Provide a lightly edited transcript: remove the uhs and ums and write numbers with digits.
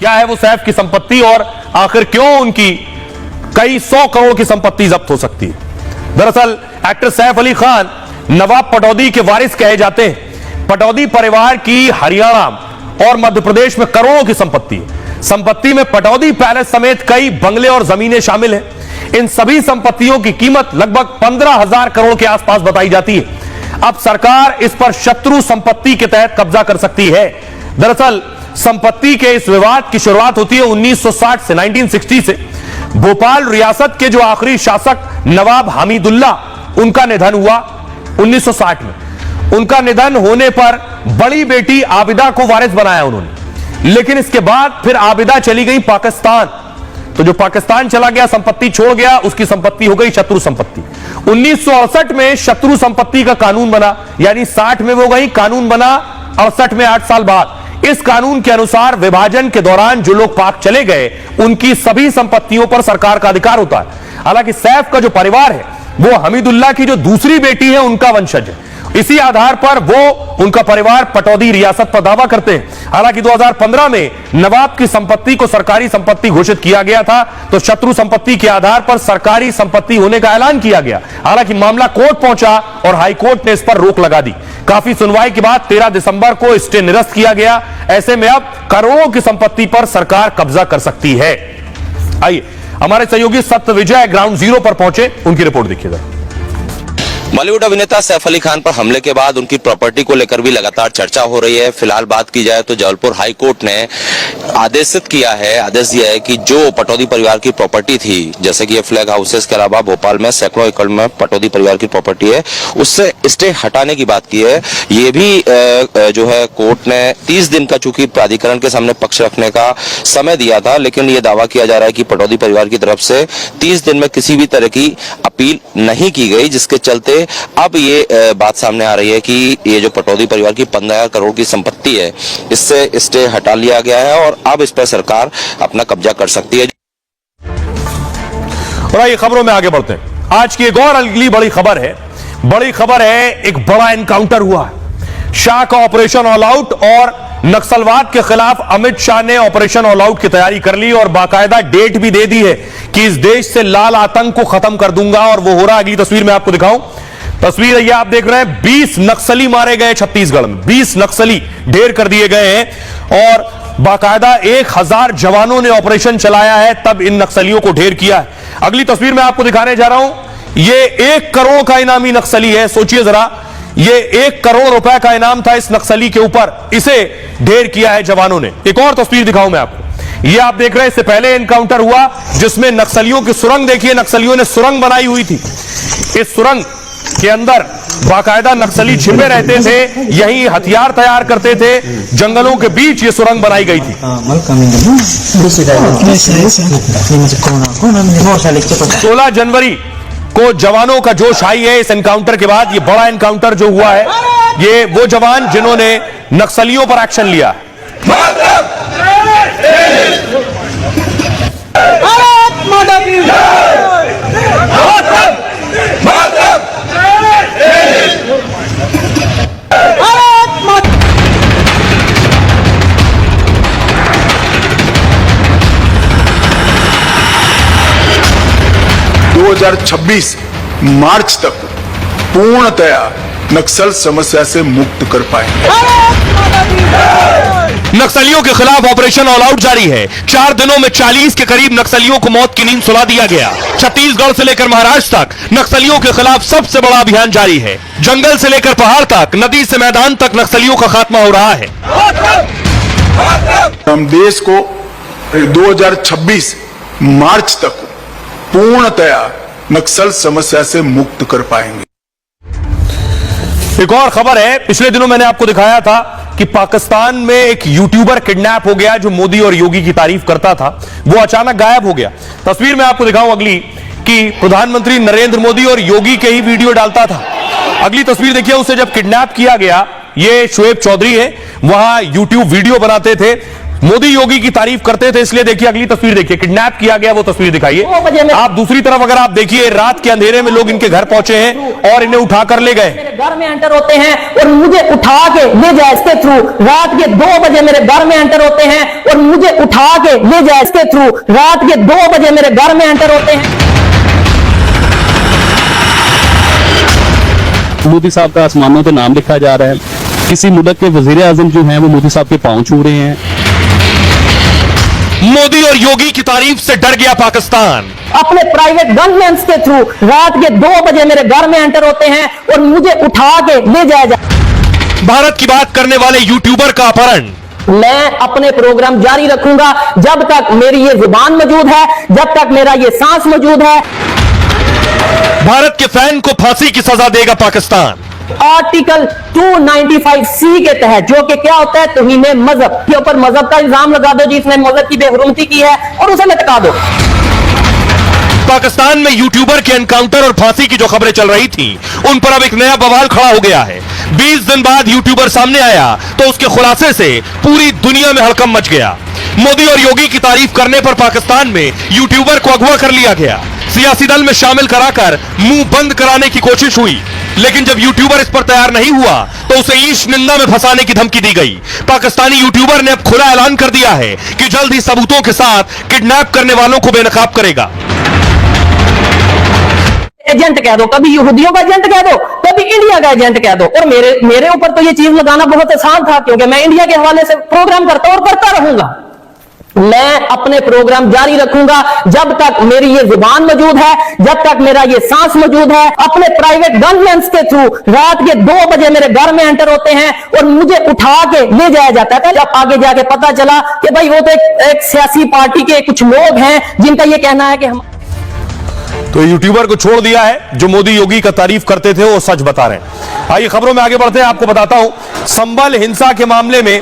क्या है वो सैफ की संपत्ति और आखिर क्यों उनकी कई 100 करोड़ की संपत्ति जब्त हो सकती है। दरअसल एक्टर सैफ अली खान नवाब पटौदी के वारिस कहे जाते हैं। पटौदी परिवार की हरियाणा और मध्य प्रदेश में करोड़ों की संपत्ति है। संपत्ति में पटौदी पैलेस समेत कई बंगले और जमीनें शामिल हैं। इन सभी संपत्तियों की कीमत लगभग 15,000 करोड़ के आसपास बताई जाती है। अब सरकार इस पर शत्रु संपत्ति के तहत कब्जा कर सकती है। दरअसल संपत्ति के इस विवाद की शुरुआत होती है 1960 से 1960 से। भोपाल रियासत के जो आखिरी शासक नवाब हमीदुल्ला, उनका निधन हुआ 1960 में। उनका निधन होने पर बड़ी बेटी आबिदा को वारिस बनाया उन्होंने, लेकिन इसके बाद फिर आबिदा चली गई पाकिस्तान। तो जो पाकिस्तान चला गया, संपत्ति छोड़ गया, उसकी संपत्ति हो गई शत्रु संपत्ति। 1968 में शत्रु संपत्ति का कानून बना, यानी 60 में वो गई, कानून बना 68 में, 8 साल बाद। इस कानून के अनुसार विभाजन के दौरान जो लोग पाक चले गए, उनकी सभी संपत्तियों पर सरकार का अधिकार होता है। हालांकि सैफ का जो परिवार है वो हमीदुल्ला की जो दूसरी बेटी है उनका वंशज है। इसी आधार पर वो, उनका परिवार पटौदी रियासत पर दावा करते हैं। हालांकि 2015 में नवाब की संपत्ति को सरकारी संपत्ति घोषित किया गया था, तो शत्रु संपत्ति के आधार पर सरकारी संपत्ति होने का ऐलान किया गया। हालांकि मामला कोर्ट पहुंचा और हाईकोर्ट ने इस पर रोक लगा दी। काफी सुनवाई के बाद 13 दिसंबर को स्टे निरस्त किया गया। ऐसे में अब करोड़ों की संपत्ति पर सरकार कब्जा कर सकती है। आइए हमारे सहयोगी सत्य विजय ग्राउंड जीरो पर पहुंचे, उनकी रिपोर्ट देखिएगा। बॉलीवुड अभिनेता सैफ अली खान पर हमले के बाद उनकी प्रॉपर्टी को लेकर भी लगातार चर्चा हो रही है। फिलहाल बात की जाए तो जबलपुर हाई कोर्ट ने आदेश दिया है कि जो पटौदी परिवार की प्रॉपर्टी थी, जैसे कि ये फ्लैग हाउसेस के अलावा भोपाल में सैकड़ों एकड़ में पटौदी परिवार की प्रॉपर्टी है, उससे स्टे हटाने की बात की है। ये भी जो है कोर्ट ने 30 दिन का चूंकि प्राधिकरण के सामने पक्ष रखने का समय दिया था, लेकिन ये दावा किया जा रहा है कि पटौदी परिवार की तरफ से 30 दिन में किसी भी तरह की अपील नहीं की गई, जिसके चलते अब ये बात सामने आ रही है कि ये जो पटौदी परिवार की 15,000 करोड़ की संपत्ति है, इससे स्टे हटा लिया गया है और अब इस पर सरकार अपना कब्जा कर सकती है। और आइए खबरों में आगे बढ़ते हैं। आज की एक और अगली बड़ी खबर है। बड़ी खबर है, एक बड़ा एनकाउंटर हुआ है। शाह का ऑपरेशन ऑल आउट, और नक्सलवाद के खिलाफ अमित शाह ने ऑपरेशन ऑल आउट की तैयारी कर ली और बाकायदा डेट भी दे दी है कि इस देश से लाल आतंक को खत्म कर दूंगा, और वो हो रहा है। अगली तस्वीर में आपको दिखाऊं। तस्वीर ये आप देख रहे हैं, 20 नक्सली मारे गए छत्तीसगढ़ में। 20 नक्सली ढेर कर दिए गए हैं और बाकायदा 1000 जवानों ने ऑपरेशन चलाया है, तब इन नक्सलियों को ढेर किया है। अगली तस्वीर में आपको दिखाने जा रहा हूं। ये 1 करोड़ का इनामी नक्सली है। सोचिए जरा, ये 1 करोड़ रुपए का इनाम था इस नक्सली के ऊपर, इसे ढेर किया है जवानों ने। एक और तस्वीर दिखाऊं मैं आपको। ये आप देख रहे हैं, इससे पहले एनकाउंटर हुआ जिसमें नक्सलियों की सुरंग देखिए, नक्सलियों ने सुरंग बनाई हुई थी। इस सुरंग के अंदर बाकायदा नक्सली छिपे रहते थे, यही हथियार तैयार करते थे। जंगलों के बीच ये सुरंग बनाई गई थी। 16 जनवरी को जवानों का जोश आई है इस एनकाउंटर के बाद। ये बड़ा एनकाउंटर जो हुआ है, ये वो जवान जिन्होंने नक्सलियों पर एक्शन लिया। मार्च तक पूर्णतया नक्सल समस्या से मुक्त कर पाएंगे। नक्सलियों के खिलाफ ऑपरेशन ऑल आउट जारी है। 4 दिनों में 40 के करीब नक्सलियों को मौत की नींद सुला दिया गया। छत्तीसगढ़ से लेकर महाराष्ट्र तक नक्सलियों के खिलाफ सबसे बड़ा अभियान जारी है। जंगल से लेकर पहाड़ तक, नदी से मैदान तक नक्सलियों का खात्मा हो रहा है। हम देश को 2026 मार्च तक पूर्णतया नक्सल समस्या से मुक्त कर पाएंगे। एक और खबर है, पिछले दिनों मैंने आपको दिखाया था कि पाकिस्तान में एक यूट्यूबर किडनैप हो गया जो मोदी और योगी की तारीफ करता था। वो अचानक गायब हो गया। तस्वीर में आपको दिखाऊं अगली, कि प्रधानमंत्री नरेंद्र मोदी और योगी के ही वीडियो डालता था। अगली तस्वीर देखिए, उसे जब किडनैप किया गया, ये शोएब चौधरी है, वहां यूट्यूब वीडियो बनाते थे। मोदी योगी की तारीफ करते थे, इसलिए देखिए अगली तस्वीर देखिए, किडनैप किया गया वो तस्वीर दिखाइए आप। दूसरी तरफ अगर आप देखिए, रात के अंधेरे में लोग इनके घर पहुंचे हैं और इन्हें उठाकर ले गए। मेरे घर में एंटर होते हैं और मुझे उठा के ले जाए इसके थ्रू। रात के 2 बजे मेरे घर में एंटर होते हैं और मुझे उठा के ले जाए इसके थ्रू। रात के 2 बजे मेरे घर में एंटर होते हैं। मोदी साहब का आसमानों पे नाम लिखा जा रहा है, किसी मुल्क के वजीर आजम जो हैं वो मोदी साहब के पांव छू रहे हैं। मोदी और योगी की तारीफ से डर गया पाकिस्तान। अपने प्राइवेट गनमैन के थ्रू रात के 2 बजे मेरे घर में एंटर होते हैं और मुझे उठा के ले जाया जाए। भारत की बात करने वाले यूट्यूबर का अपहरण। मैं अपने प्रोग्राम जारी रखूंगा जब तक मेरी ये जुबान मौजूद है, जब तक मेरा ये सांस मौजूद है। भारत के फैन को फांसी की सजा देगा पाकिस्तान। आर्टिकल 295C के तहत, जो कि क्या होता है, तौहीन मजहब के ऊपर मजहब का इल्जाम लगा दो जिसने मजहब की बेहुरमती की है और उसे लटका दो। पाकिस्तान में यूट्यूबर के एनकाउंटर और फांसी की जो खबरें चल रही थी, उन पर अब एक नया बवाल खड़ा हो गया है। 20 दिन बाद यूट्यूबर सामने आया तो उसके खुलासे से पूरी दुनिया में हड़कंप मच गया। मोदी और योगी की तारीफ करने पर पाकिस्तान में यूट्यूबर को अगवा कर लिया गया, सियासी दल में शामिल कराकर मुंह बंद कराने की कोशिश हुई, लेकिन जब यूट्यूबर इस पर तैयार नहीं हुआ तो उसे ईश निंदा में फंसाने की धमकी दी गई। पाकिस्तानी यूट्यूबर ने अब खुला ऐलान कर दिया है कि जल्द ही सबूतों के साथ किडनैप करने वालों को बेनकाब करेगा। एजेंट कह दो, कभी यहूदियों का एजेंट कह दो, कभी इंडिया का एजेंट कह दो। और मेरे ऊपर तो ये चीज लगाना बहुत आसान था, क्योंकि मैं इंडिया के हवाले से प्रोग्राम करता और करता रहूंगा। मैं अपने प्रोग्राम जारी रखूंगा जब तक मेरी ये जुबान मौजूद है, जब तक मेरा ये सांस मौजूद है। अपने प्राइवेट गनमैन के थ्रू रात के 2 बजे मेरे घर में एंटर होते हैं और मुझे उठा के ले जाया जाता है। जब आगे जाके पता चला कि भाई वो तो एक सियासी पार्टी के कुछ लोग हैं जिनका ये कहना है कि हम तो यूट्यूबर को छोड़ दिया है जो मोदी योगी का तारीफ करते थे, वो सच बता रहे हैं। आइए खबरों में आगे बढ़ते हैं। आपको बताता हूं, संभल हिंसा के मामले में